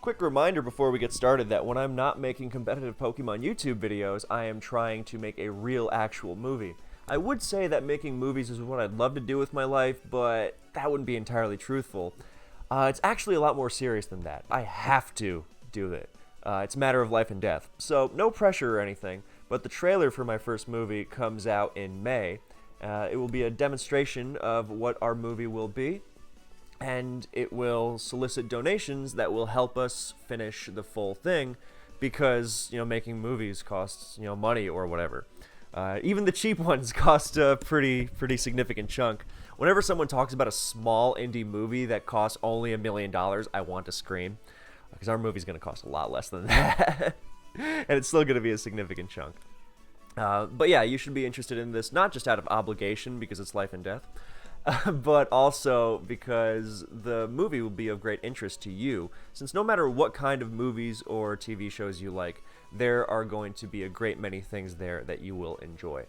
Quick reminder before we get started that when I'm not making competitive Pokemon YouTube videos, I am trying to make a real actual movie. I would say that making movies is what I'd love to do with my life, but that wouldn't be entirely truthful. It's actually a lot more serious than that. I have to do it. It's a matter of life and death. So, no pressure or anything, but the trailer for my first movie comes out in May. It will be a demonstration of what our movie will be, and it will solicit donations that will help us finish the full thing because, making movies costs, money or whatever. Even the cheap ones cost a pretty significant chunk. Whenever someone talks about a small indie movie that costs only $1 million, I want to scream because our movie's going to cost a lot less than that. And it's still going to be a significant chunk. But yeah, you should be interested in this, not just out of obligation because it's life and death, but also because the movie will be of great interest to you, since no matter what kind of movies or TV shows you like, there are going to be a great many things there that you will enjoy.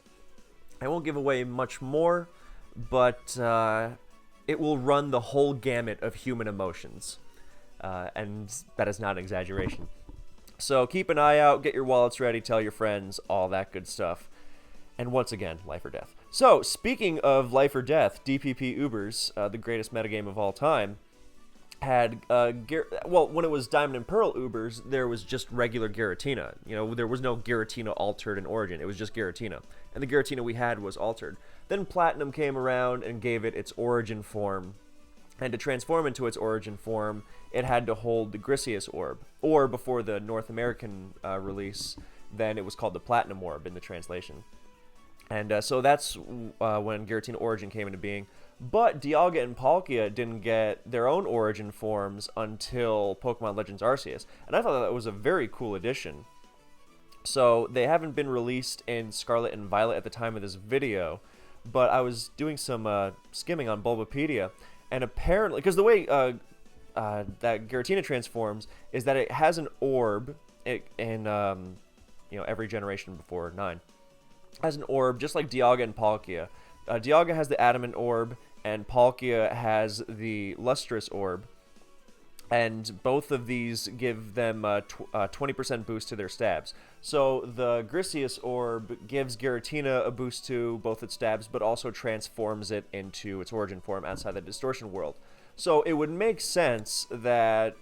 I won't give away much more, but it will run the whole gamut of human emotions, and that is not an exaggeration. So keep an eye out, get your wallets ready, tell your friends, all that good stuff. And once again, life or death. So, speaking of life or death, DPP Ubers, the greatest metagame of all time, had, when it was Diamond and Pearl Ubers, there was just regular Giratina. There was no Giratina altered in Origin, it was just Giratina. And the Giratina we had was altered. Then Platinum came around and gave it its Origin form. And to transform into its Origin form, it had to hold the Grisius Orb. Or, before the North American release, then it was called the Platinum Orb in the translation. And so that's when Giratina Origin came into being. But Dialga and Palkia didn't get their own Origin forms until Pokemon Legends Arceus. And I thought that was a very cool addition. So they haven't been released in Scarlet and Violet at the time of this video. But I was doing some skimming on Bulbapedia. And apparently, because the way that Giratina transforms is that it has an orb in every generation before 9. Has an orb, just like Dialga and Palkia. Dialga has the Adamant Orb, and Palkia has the Lustrous Orb. And both of these give them a 20% boost to their stabs. So the Grisius Orb gives Giratina a boost to both its stabs, but also transforms it into its Origin form outside the Distortion world. So it would make sense that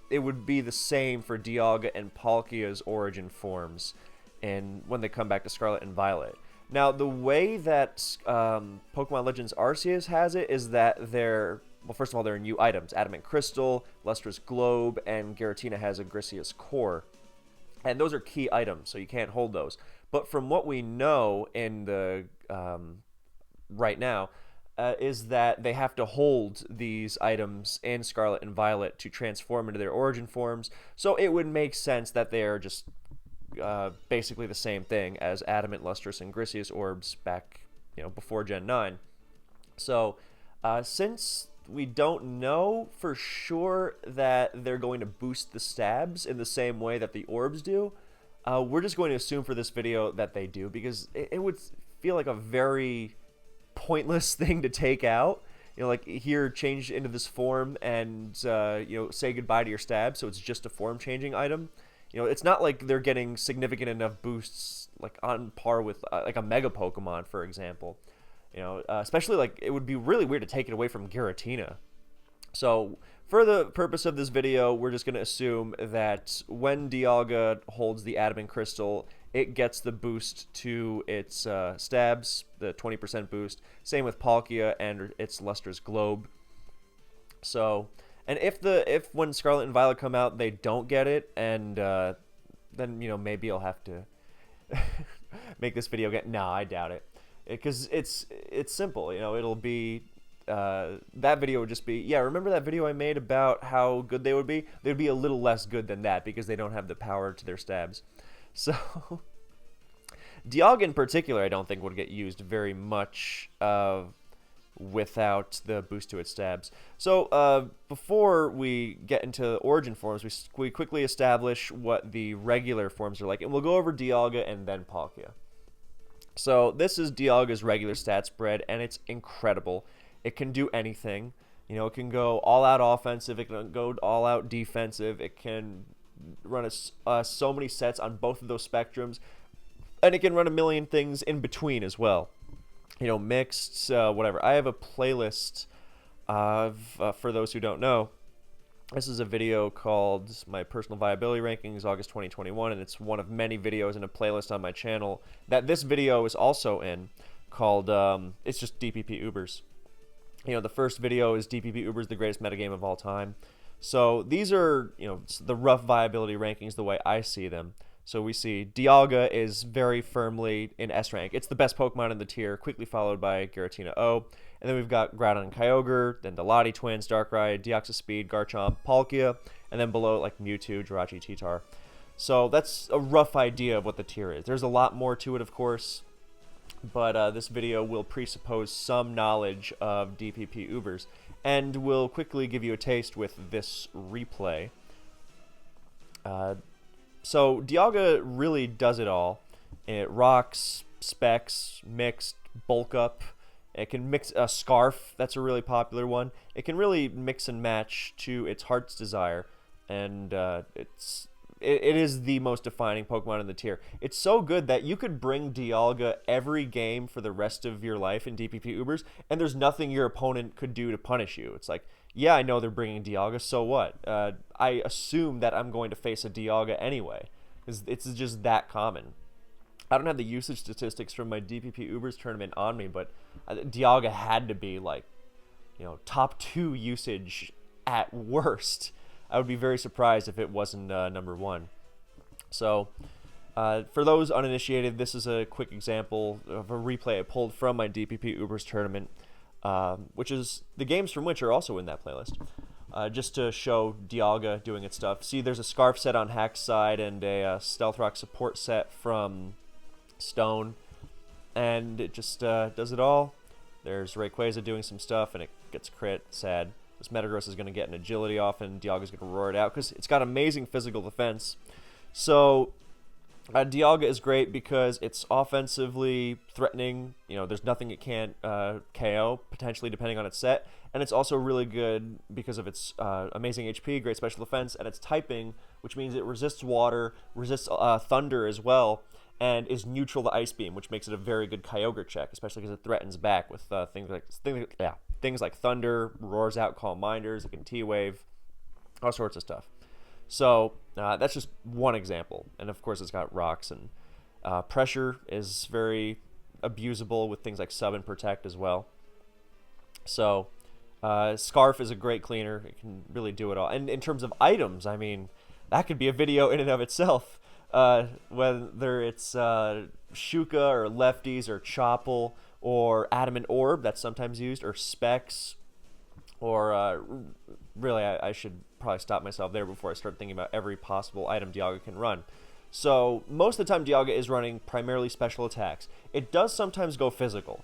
it would be the same for Dialga and Palkia's Origin forms and when they come back to Scarlet and Violet. Now, the way that Pokemon Legends Arceus has it is that they're first of all, they're new items. Adamant Crystal, Lustrous Globe, and Giratina has a Grisius Core. And those are key items, so you can't hold those. But from what we know in the right now, is that they have to hold these items in Scarlet and Violet to transform into their Origin forms. So it would make sense that they are just basically the same thing as Adamant, Lustrous, and Grisius orbs back, before Gen 9. So, since we don't know for sure that they're going to boost the stabs in the same way that the orbs do, we're just going to assume for this video that they do, because it would feel like a very pointless thing to take out. Like here, change into this form and, say goodbye to your stab, so it's just a form changing item. It's not like they're getting significant enough boosts, like on par with like a Mega Pokemon, for example. Especially like it would be really weird to take it away from Giratina. So for the purpose of this video, we're just going to assume that when Dialga holds the Adamant Crystal, it gets the boost to its stabs, the 20% boost. Same with Palkia and its Lustrous Globe. So, and if when Scarlet and Violet come out, they don't get it, and then maybe I'll have to make this video again. No, I doubt it, because it's simple. It'll be that video would just be, yeah, remember that video I made about how good they would be? They'd be a little less good than that because they don't have the power to their stabs. So Dialga in particular, I don't think would get used very much without the boost to its stabs. So before we get into Origin forms, we quickly establish what the regular forms are like, and we'll go over Dialga and then Palkia. So this is Dialga's regular stat spread, and it's incredible. It can do anything. You know, it can go all out offensive, it can go all out defensive, it can run so many sets on both of those spectrums, and it can run a million things in between as well. You know, mixed, whatever. I have a playlist of, for those who don't know, this is a video called My Personal Viability Rankings, August 2021, and it's one of many videos in a playlist on my channel that this video is also in, called, it's just DPP Ubers. You know, the first video is DPP Ubers, the greatest metagame of all time. So these are, you know, the rough viability rankings the way I see them. So we see Dialga is very firmly in S rank. It's the best Pokemon in the tier, quickly followed by Giratina O. And then we've got Groudon and Kyogre, then the Lottie Twins, Darkrai, Deoxyspeed, Garchomp, Palkia, and then below like Mewtwo, Jirachi, Titar. So that's a rough idea of what the tier is. There's a lot more to it, of course, but this video will presuppose some knowledge of DPP Ubers, and will quickly give you a taste with this replay. So Dialga really does it all. It rocks, specs, mixed, bulk up. It can mix a Scarf, that's a really popular one. It can really mix and match to its heart's desire, and it is the most defining Pokemon in the tier. It's so good that you could bring Dialga every game for the rest of your life in DPP Ubers, and there's nothing your opponent could do to punish you. It's like, yeah, I know they're bringing Dialga, so what? I assume that I'm going to face a Dialga anyway. It's just that common. I don't have the usage statistics from my DPP Ubers tournament on me, but Dialga had to be like, you know, top 2 usage at worst. I would be very surprised if it wasn't number 1. So, for those uninitiated, this is a quick example of a replay I pulled from my DPP Ubers tournament, which is the games from which are also in that playlist. Just to show Dialga doing its stuff. See, there's a Scarf set on Hack's side and a Stealth Rock support set from Stone, and it just does it all. There's Rayquaza doing some stuff, and it gets crit. Sad. This Metagross is going to get an agility off, and Dialga's going to roar it out because it's got amazing physical defense. So Dialga is great because it's offensively threatening. You know, there's nothing it can't KO, potentially, depending on its set. And it's also really good because of its amazing HP, great special defense, and its typing, which means it resists water, resists thunder as well, and is neutral to Ice Beam, which makes it a very good Kyogre check, especially because it threatens back with things like Thunder, roars out Calm Minders, it can T-Wave, all sorts of stuff. So that's just one example, and of course it's got rocks, and pressure is very abusable with things like Sub and Protect as well. So Scarf is a great cleaner, it can really do it all. And in terms of items, I mean, that could be a video in and of itself. Whether it's Shuka or Lefties or Chople or Adamant Orb, that's sometimes used, or Specs, or really I should probably stop myself there before I start thinking about every possible item Dialga can run. So most of the time Dialga is running primarily special attacks. It does sometimes go physical.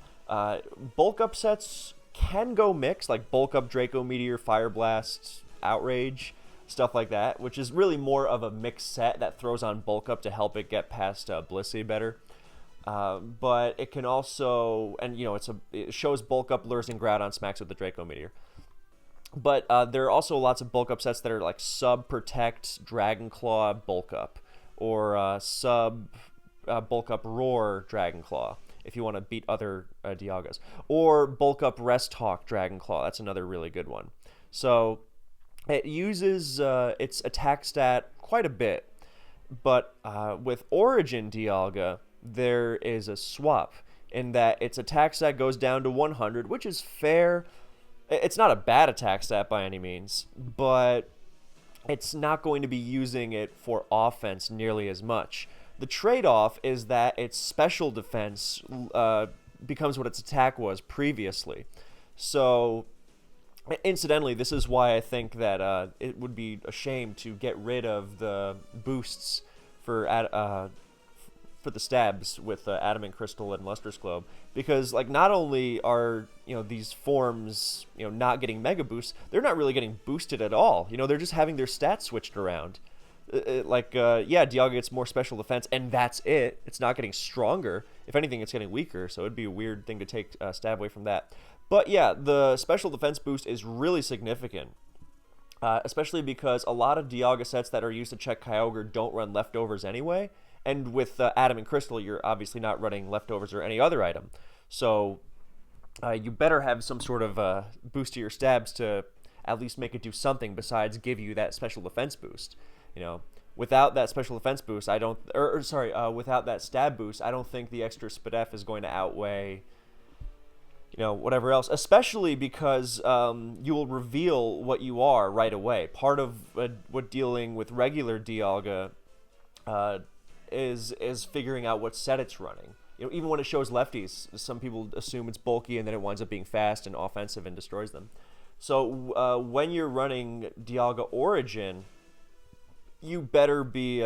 Bulk up sets can go mixed, like bulk up Draco Meteor, Fire Blast, Outrage, stuff like that, which is really more of a mixed set that throws on bulk up to help it get past Blissey better. But it can also, and you know, it shows bulk up lures and Groudon smacks with the Draco Meteor. But there are also lots of bulk up sets that are like Sub Protect Dragon Claw bulk up, or Sub bulk up Roar Dragon Claw, if you want to beat other Dialgas, or bulk up Rest Hawk Dragon Claw. That's another really good one. So it uses its attack stat quite a bit, but with Origin Dialga, there is a swap in that its attack stat goes down to 100, which is fair. It's not a bad attack stat by any means, but it's not going to be using it for offense nearly as much. The trade-off is that its special defense becomes what its attack was previously. So incidentally, this is why I think that it would be a shame to get rid of the boosts for the stabs with Adamant Crystal and Lustrous Globe, because like not only are these forms not getting mega boosts, they're not really getting boosted at all. They're just having their stats switched around. Yeah, Dialga gets more special defense, and that's it. It's not getting stronger. If anything, it's getting weaker. So it'd be a weird thing to take stab away from that. But yeah, the special defense boost is really significant. Especially because a lot of Dialga sets that are used to check Kyogre don't run leftovers anyway. And with Adam and Crystal, you're obviously not running leftovers or any other item. So you better have some sort of boost to your stabs to at least make it do something besides give you that special defense boost. You know, without that special defense boost, I don't, without that stab boost, I don't think the extra SpDef is going to outweigh, you know, whatever else, especially because you will reveal what you are right away. Part of what dealing with regular Dialga is figuring out what set it's running. You know, even when it shows lefties, some people assume it's bulky, and then it winds up being fast and offensive and destroys them. So when you're running Dialga Origin, you better be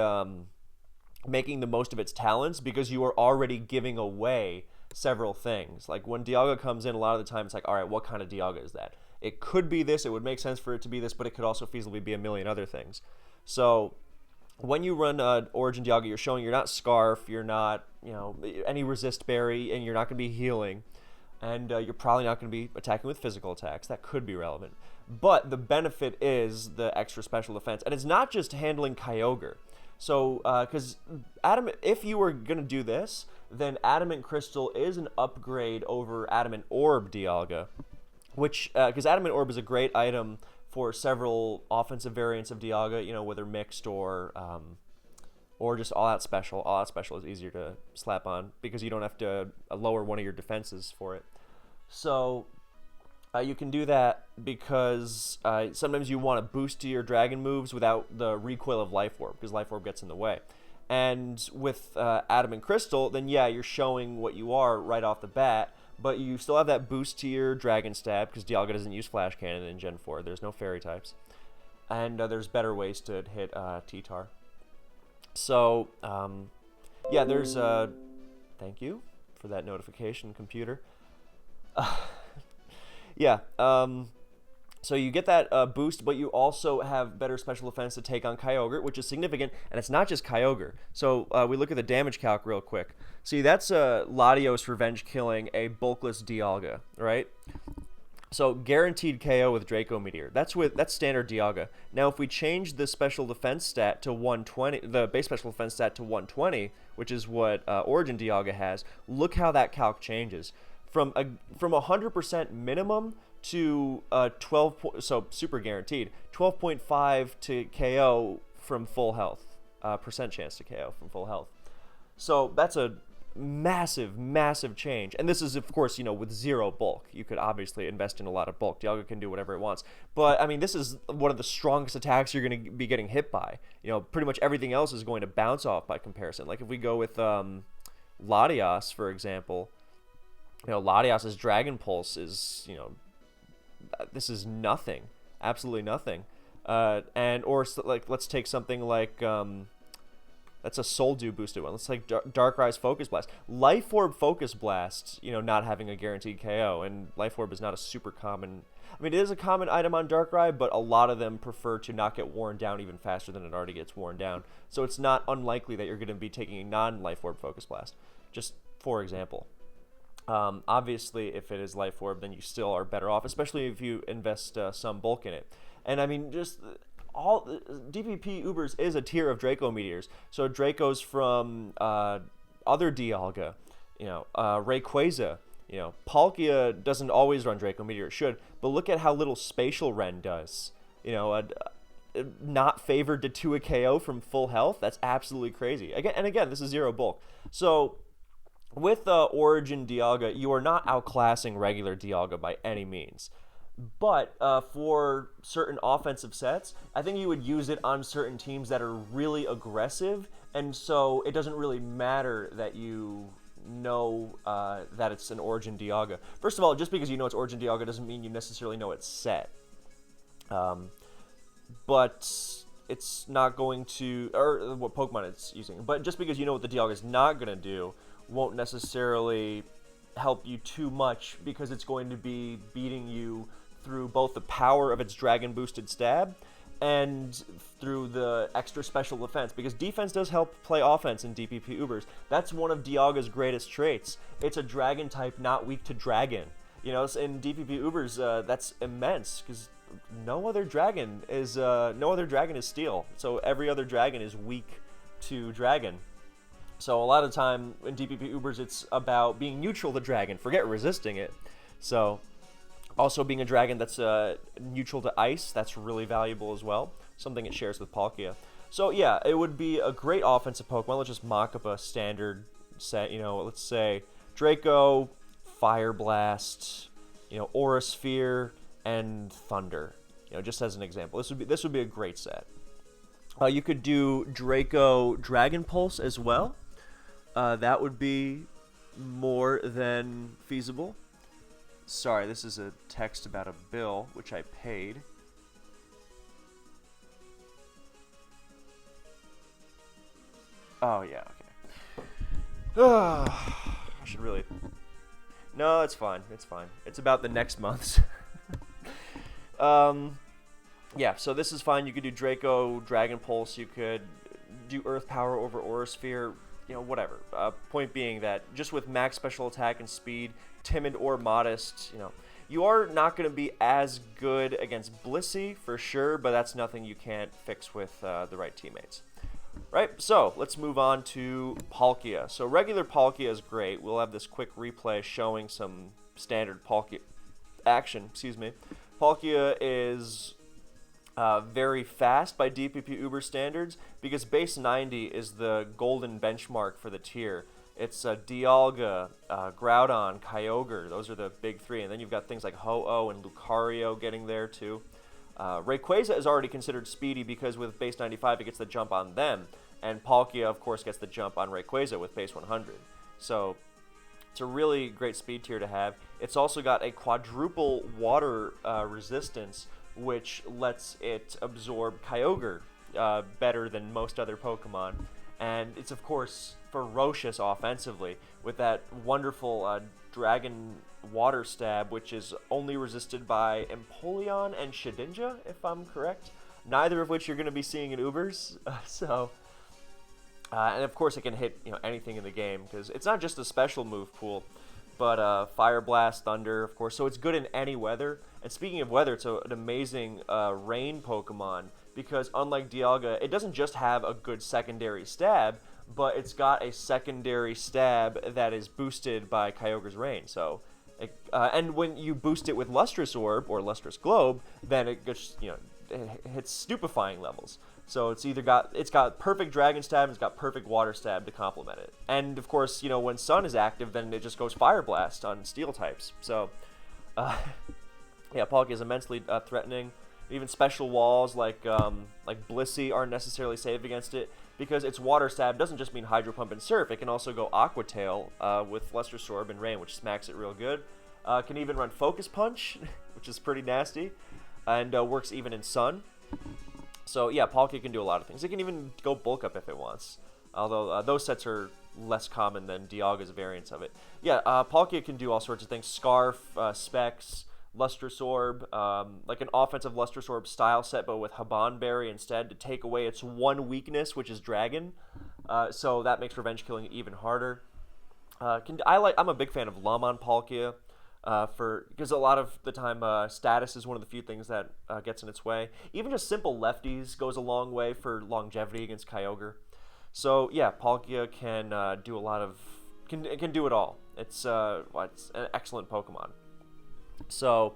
making the most of its talents, because you are already giving away several things. Like when Dialga comes in, a lot of the time it's like, all right, what kind of Dialga is that? It could be this, it would make sense for it to be this, but it could also feasibly be a million other things. So when you run Origin Dialga, you're showing you're not Scarf, you're not, you know, any Resist Berry, and you're not going to be healing, and you're probably not going to be attacking with physical attacks. That could be relevant. But the benefit is the extra special defense, and it's not just handling Kyogre. So, because if you were going to do this, then Adamant Crystal is an upgrade over Adamant Orb Dialga, which, because Adamant Orb is a great item for several offensive variants of Dialga, you know, whether mixed or just all-out special. All-out special is easier to slap on because you don't have to lower one of your defenses for it. So you can do that because sometimes you want to boost to your dragon moves without the recoil of Life Orb, because Life Orb gets in the way. And with Adamant Crystal, then yeah, you're showing what you are right off the bat, but you still have that boost to your Dragon Stab, because Dialga doesn't use Flash Cannon in Gen 4. There's no Fairy types. And there's better ways to hit T-Tar. So, yeah, there's... thank you for that notification, computer. Yeah, so you get that boost, but you also have better special defense to take on Kyogre, which is significant, and it's not just Kyogre. So we look at the damage calc real quick. See, that's Latios Revenge killing a bulkless Dialga, right? So guaranteed KO with Draco Meteor. That's standard Dialga. Now, if we change the special defense stat to 120, the base special defense stat to 120, which is what Origin Dialga has, look how that calc changes. From 100% minimum to 12, so super guaranteed, 12.5 to KO from full health, percent chance to KO from full health. So that's a massive, massive change. And this is, of course, you know, with zero bulk. You could obviously invest in a lot of bulk. Dialga can do whatever it wants. But, I mean, this is one of the strongest attacks you're going to be getting hit by. You know, pretty much everything else is going to bounce off by comparison. Like, if we go with Latios, for example, you know, Latios's Dragon Pulse is, you know, this is nothing. Absolutely nothing. Or, like, let's take something like... that's a Soul Dew boosted one. Let's take Darkrai's Focus Blast. Life Orb Focus Blast, you know, not having a guaranteed KO, and Life Orb is not a super common... I mean, it is a common item on Darkrai, but a lot of them prefer to not get worn down even faster than it already gets worn down. So it's not unlikely that you're going to be taking a non-Life Orb Focus Blast, just for example. Obviously, if it is Life Orb, then you still are better off, especially if you invest some bulk in it. And, I mean, just... all DPP Ubers is a tier of Draco Meteors. So Dracos from other Dialga, you know, Rayquaza, you know, Palkia doesn't always run Draco Meteor, it should, but look at how little Spatial Ren does. You know, not favored to 2 a KO from full health. That's absolutely crazy. Again, this is zero bulk. So with Origin Dialga, you are not outclassing regular Dialga by any means. But for certain offensive sets, I think you would use it on certain teams that are really aggressive, and so it doesn't really matter that you know that it's an Origin Dialga. First of all, just because you know it's Origin Dialga doesn't mean you necessarily know it's set. But it's not going to, or what Pokemon it's using. But just because you know what the Dialga is not going to do won't necessarily help you too much, because it's going to be beating you through both the power of its dragon boosted stab and through the extra special defense, because defense does help play offense in DPP Ubers. That's one of Dialga's greatest traits. It's a dragon type not weak to dragon. You know, in DPP Ubers, that's immense because no other dragon is steel. So every other dragon is weak to dragon. So a lot of the time in DPP Ubers, it's about being neutral to dragon. Forget resisting it. So also being a dragon that's neutral to ice, that's really valuable as well. Something it shares with Palkia. So yeah, it would be a great offensive Pokemon. Let's just mock up a standard set. You know, let's say Draco, Fire Blast, you know, Aura Sphere, and Thunder. You know, just as an example, this would be a great set. You could do Draco Dragon Pulse as well. That would be more than feasible. Sorry, this is a text about a bill which I paid. Oh yeah, okay. I should really. No, it's fine. It's fine. It's about the next month's. Yeah, so this is fine. You could do Draco, Dragon Pulse. You could do Earth Power over Aura Sphere. You know, whatever. Point being that just with max special attack and speed, timid or modest, you know, you are not going to be as good against Blissey for sure, but that's nothing you can't fix with the right teammates. Right, so let's move on to Palkia. So regular Palkia is great. We'll have this quick replay showing some standard Palkia action. Excuse me. Palkia is very fast by DPP Uber standards because base 90 is the golden benchmark for the tier. It's Dialga, Groudon, Kyogre. Those are the big three. And then you've got things like Ho-Oh and Lucario getting there too. Rayquaza is already considered speedy because with base 95 it gets the jump on them. And Palkia, of course, gets the jump on Rayquaza with base 100. So it's a really great speed tier to have. It's also got a quadruple water resistance, which lets it absorb Kyogre better than most other Pokemon. And it's, of course, ferocious offensively with that wonderful Dragon Water Stab, which is only resisted by Empoleon and Shedinja, if I'm correct. Neither of which you're going to be seeing in Ubers. And of course it can hit anything in the game because it's not just a special move pool, but Fire Blast, Thunder, of course. So it's good in any weather. And speaking of weather, it's an amazing rain Pokemon because unlike Dialga, it doesn't just have a good secondary stab, but it's got a secondary stab that is boosted by Kyogre's Rain. So, and when you boost it with Lustrous Orb or Lustrous Globe, then it gets, it hits stupefying levels. So it's got perfect Dragon Stab and it's got perfect Water Stab to complement it. And of course, when Sun is active, then it just goes Fire Blast on Steel types. So, yeah, Palkia is immensely threatening. Even special walls like Blissey aren't necessarily safe against it because its Water Stab doesn't just mean Hydro Pump and Surf. It can also go Aqua Tail with Lustrous Orb and Rain, which smacks it real good. Can even run Focus Punch, which is pretty nasty, and works even in Sun. So yeah, Palkia can do a lot of things. It can even go Bulk Up if it wants, although those sets are less common than Dialga's variants of it. Yeah, Palkia can do all sorts of things. Scarf, Specs, Lustrous Orb, like an offensive Lustrous Orb style set, but with Haban Berry instead to take away its one weakness, which is Dragon. So that makes revenge killing even harder. I'm a big fan of Lum on Palkia. Because a lot of the time status is one of the few things that gets in its way. Even just simple lefties goes a long way for longevity against Kyogre. So yeah, Palkia can do a lot of can do it all. It's an excellent Pokemon. So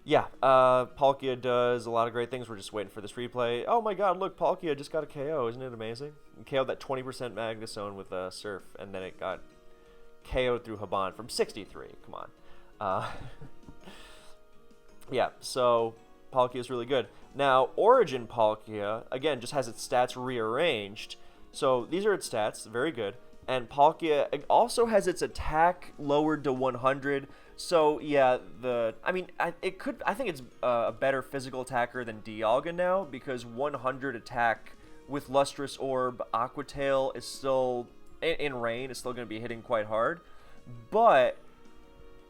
yeah, Palkia does a lot of great things. We're just waiting for this replay. Oh my God, look, Palkia just got a KO. Isn't it amazing? It KO'd that 20% Magnezone with Surf, and then it got KO'd through Haban from 63. Come on. Yeah, so Palkia is really good. Now, Origin Palkia, again, just has its stats rearranged. So these are its stats, very good. And Palkia also has its attack lowered to 100. So yeah, I think it's a better physical attacker than Dialga now because 100 attack with Lustrous Orb, Aqua Tail is still in Rain. Is still going to be hitting quite hard, but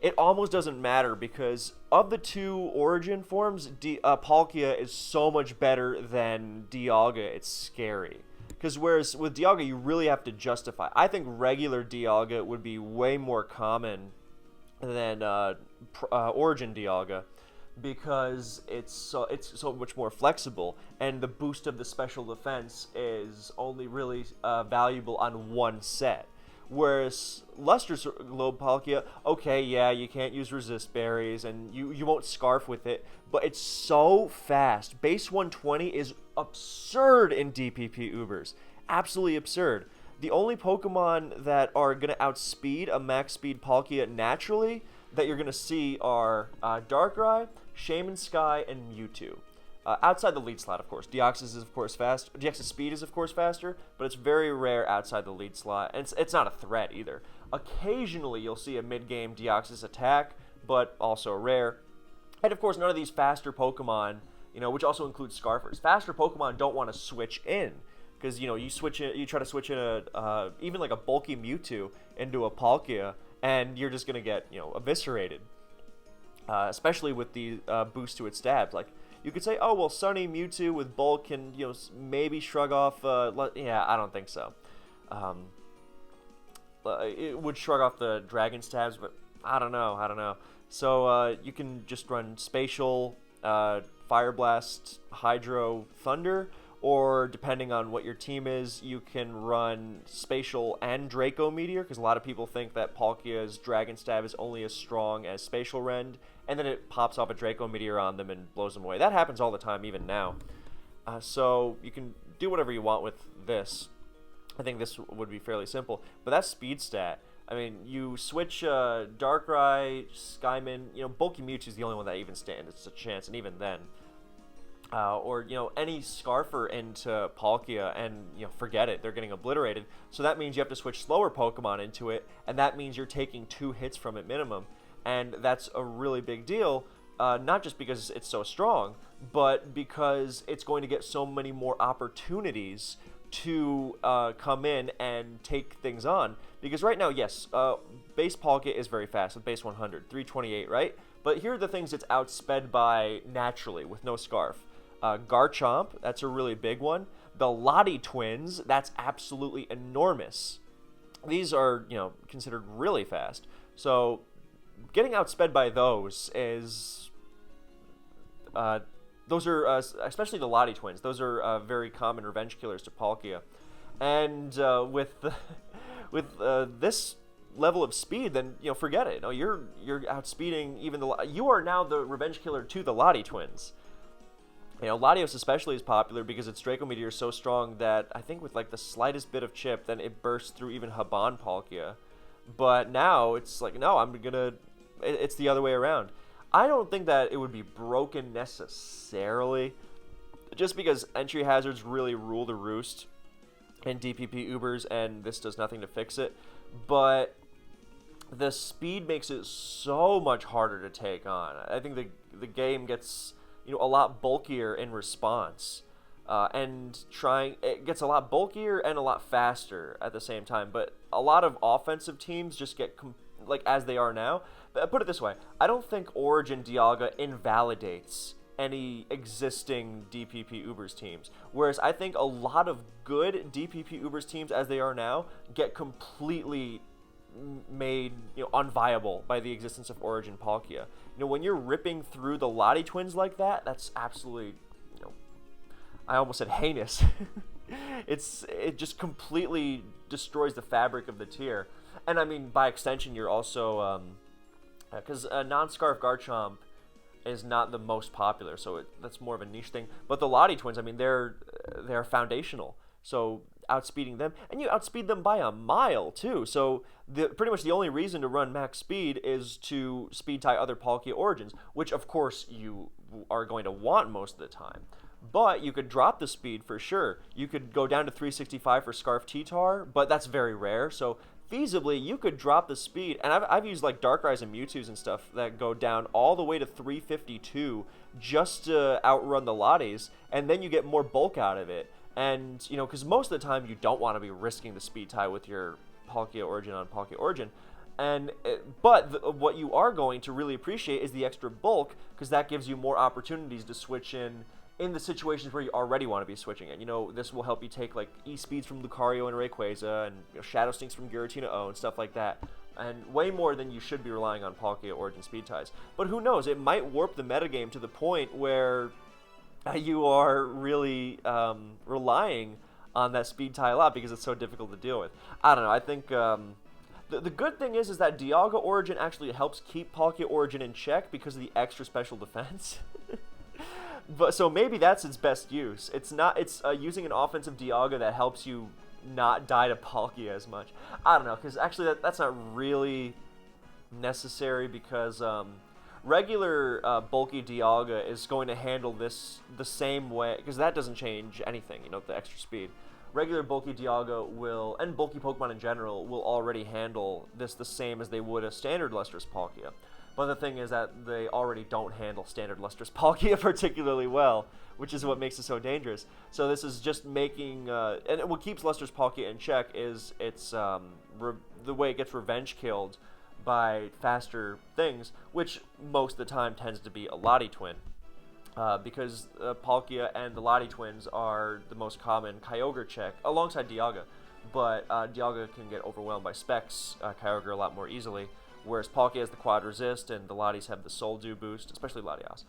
it almost doesn't matter because of the two Origin forms, Palkia is so much better than Dialga. It's scary. Because whereas with Dialga, you really have to justify. I think regular Dialga would be way more common than Origin Dialga, because it's so much more flexible, and the boost of the special defense is only really valuable on one set. Whereas Luster's Globe Palkia, okay, yeah, you can't use resist berries, and you won't scarf with it, but it's so fast. Base 120 is absurd in DPP Ubers. Absolutely absurd. The only Pokemon that are going to outspeed a max speed Palkia naturally that you're going to see are Darkrai, Shaman Sky, and Mewtwo. Outside the lead slot, of course. Deoxys is, of course, fast. Deoxys speed is, of course, faster, but it's very rare outside the lead slot, and it's not a threat either. Occasionally, you'll see a mid-game Deoxys attack, but also rare. And, of course, none of these faster Pokemon, which also includes Scarfers. Faster Pokemon don't want to switch in, because, you try to switch in even like a bulky Mewtwo into a Palkia, and you're just going to get, eviscerated. Especially with the boost to its stabs. Like, you could say, oh, well, Sunny Mewtwo with bulk can, maybe shrug off, yeah, I don't think so. It would shrug off the dragon stabs, but I don't know. So, you can just run Spatial, Fire Blast, Hydro, Thunder, or depending on what your team is, you can run Spatial and Draco Meteor, because a lot of people think that Palkia's Dragon Stab is only as strong as Spatial Rend, and then it pops off a Draco Meteor on them and blows them away. That happens all the time, even now. So you can do whatever you want with this. I think this would be fairly simple. But that's speed stat. I mean, you switch Darkrai, Skyman, Bulky Mewtwo is the only one that even stands a chance, and even then. Or any Scarfer into Palkia, and forget it, they're getting obliterated. So that means you have to switch slower Pokemon into it, and that means you're taking 2 hits from it minimum, and that's a really big deal. Not just because it's so strong, but because it's going to get so many more opportunities to come in and take things on. Because right now, yes, base Palkia is very fast with base 100, 328, right? But here are the things it's outsped by naturally with no Scarf. Garchomp, that's a really big one. The Lottie twins, that's absolutely enormous. These are, considered really fast. So getting outsped by those is, those are, especially the Lottie twins, those are very common revenge killers to Palkia. And with this level of speed, then forget it. No, you're outspeeding even you are now the revenge killer to the Lottie twins. Latios especially is popular because its Draco Meteor is so strong that I think with like the slightest bit of chip, then it bursts through even Haban Palkia. But now it's like, no, it's the other way around. I don't think that it would be broken necessarily, just because entry hazards really rule the roost in DPP Ubers, and this does nothing to fix it. But the speed makes it so much harder to take on. I think the game gets a lot bulkier in response, and it gets a lot bulkier and a lot faster at the same time. But a lot of offensive teams just get as they are now. But put it this way, I don't think Origin Dialga invalidates any existing DPP Ubers teams, whereas I think a lot of good DPP Ubers teams as they are now get completely made unviable by the existence of Origin Palkia. When you're ripping through the Lottie twins like that, that's absolutely I almost said heinous. It just completely destroys the fabric of the tier. And I mean, by extension, you're also because non-Scarf Garchomp is not the most popular, so that's more of a niche thing. But the Lottie twins, I mean, they're foundational. So outspeeding them, and you outspeed them by a mile too. So pretty much the only reason to run max speed is to speed tie other Palkia Origins, which of course you are going to want most of the time. But you could drop the speed for sure. You could go down to 365 for Scarf T-Tar, but that's very rare. So feasibly, you could drop the speed, and I've used like Darkrai's and Mewtwo's and stuff that go down all the way to 352 just to outrun the Lotties, and then you get more bulk out of it. And, because most of the time you don't want to be risking the speed tie with your Palkia Origin on Palkia Origin. But what you are going to really appreciate is the extra bulk, because that gives you more opportunities to switch in the situations where you already want to be switching it. This will help you take like E-Speeds from Lucario and Rayquaza, and Shadow Stinks from Giratina O and stuff like that. and way more than you should be relying on Palkia Origin speed ties. But who knows? It might warp the metagame to the point where you are really relying on that speed tie a lot because it's so difficult to deal with. I don't know. I think the good thing is that Dialga Origin actually helps keep Palkia Origin in check because of the extra special defense. But so maybe that's its best use. It's not. It's using an offensive Dialga that helps you not die to Palkia as much. I don't know, because actually that's not really necessary because regular bulky Dialga is going to handle this the same way, because that doesn't change anything, you know, the extra speed. Regular bulky Dialga will, and bulky Pokemon in general, will already handle this the same as they would a standard Lustrous Palkia. But the thing is that they already don't handle standard Lustrous Palkia particularly well, which is what makes it so dangerous. So this is just making, and what keeps Lustrous Palkia in check is its the way it gets revenge killed by faster things, which most of the time tends to be a Lottie Twin. Because Palkia and the Lottie Twins are the most common Kyogre check, alongside Dialga. But Dialga can get overwhelmed by Specs Kyogre a lot more easily, whereas Palkia has the Quad Resist and the Lotties have the Soul Dew boost, especially Latias,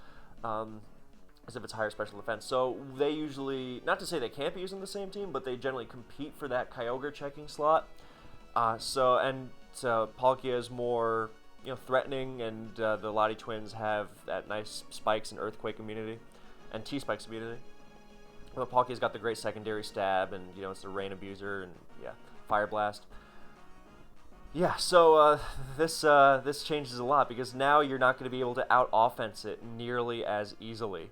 as if it's higher special defense. So they usually, not to say they can't be using the same team, but they generally compete for that Kyogre checking slot. So Palkia is more, you know, threatening, and the Lottie Twins have that nice Spikes and Earthquake immunity, and T-Spikes immunity. Well, Palkia's got the great secondary stab, and you know, it's the Rain Abuser, and yeah, Fire Blast. Yeah, so this changes a lot because now you're not going to be able to out-offense it nearly as easily.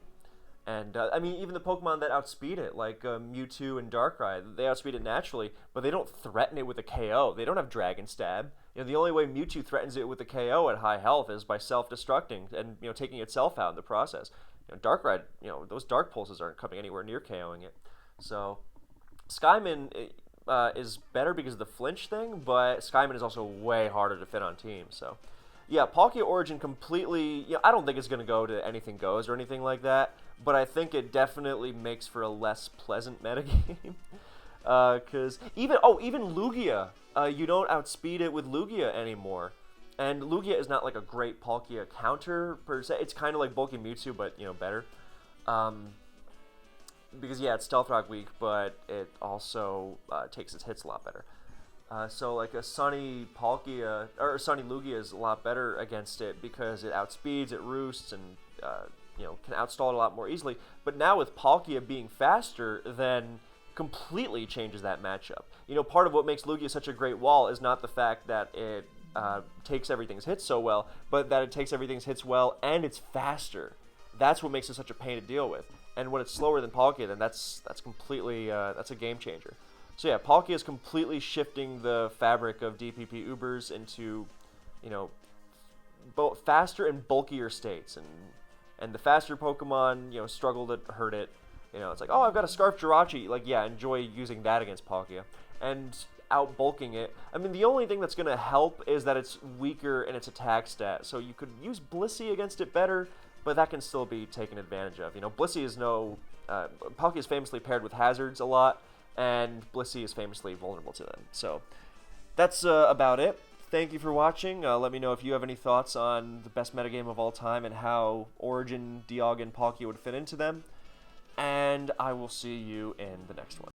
And, I mean, even the Pokemon that outspeed it, like Mewtwo and Darkrai, they outspeed it naturally, but they don't threaten it with a KO. They don't have Dragon Stab. You know, the only way Mewtwo threatens it with a KO at high health is by self-destructing and, you know, taking itself out in the process. You know, Darkrai, you know, those Dark Pulses aren't coming anywhere near KOing it. So, Skyman is better because of the flinch thing, but Skyman is also way harder to fit on teams, so... Yeah, Palkia Origin completely... You know, I don't think it's going to go to Anything Goes or anything like that, but I think it definitely makes for a less pleasant metagame. Because even Lugia, you don't outspeed it with Lugia anymore. And Lugia is not like a great Palkia counter, per se. It's kind of like bulky Mewtwo, but, you know, better. Because, yeah, it's Stealth Rock weak, but it also takes its hits a lot better. So like a Sunny Palkia, or Sunny Lugia is a lot better against it because it outspeeds, it roosts, and you know, can outstall it a lot more easily. But now with Palkia being faster, then completely changes that matchup. You know, part of what makes Lugia such a great wall is not the fact that it takes everything's hits so well, but that it takes everything's hits well and it's faster. That's what makes it such a pain to deal with. And when it's slower than Palkia, then that's completely that's a game changer. So yeah, Palkia is completely shifting the fabric of DPP Ubers into, you know, both faster and bulkier states, and the faster Pokemon, you know, struggle to hurt it. You know, it's like, oh, I've got a Scarf Jirachi. Like, yeah, enjoy using that against Palkia. And out bulking it. I mean, the only thing that's going to help is that it's weaker in its attack stat. So you could use Blissey against it better, but that can still be taken advantage of. You know, Blissey is Palkia is famously paired with Hazards a lot, and Blissey is famously vulnerable to them. So that's about it. Thank you for watching. Let me know if you have any thoughts on the best metagame of all time and how Origin, Dialga, and Palkia would fit into them. And I will see you in the next one.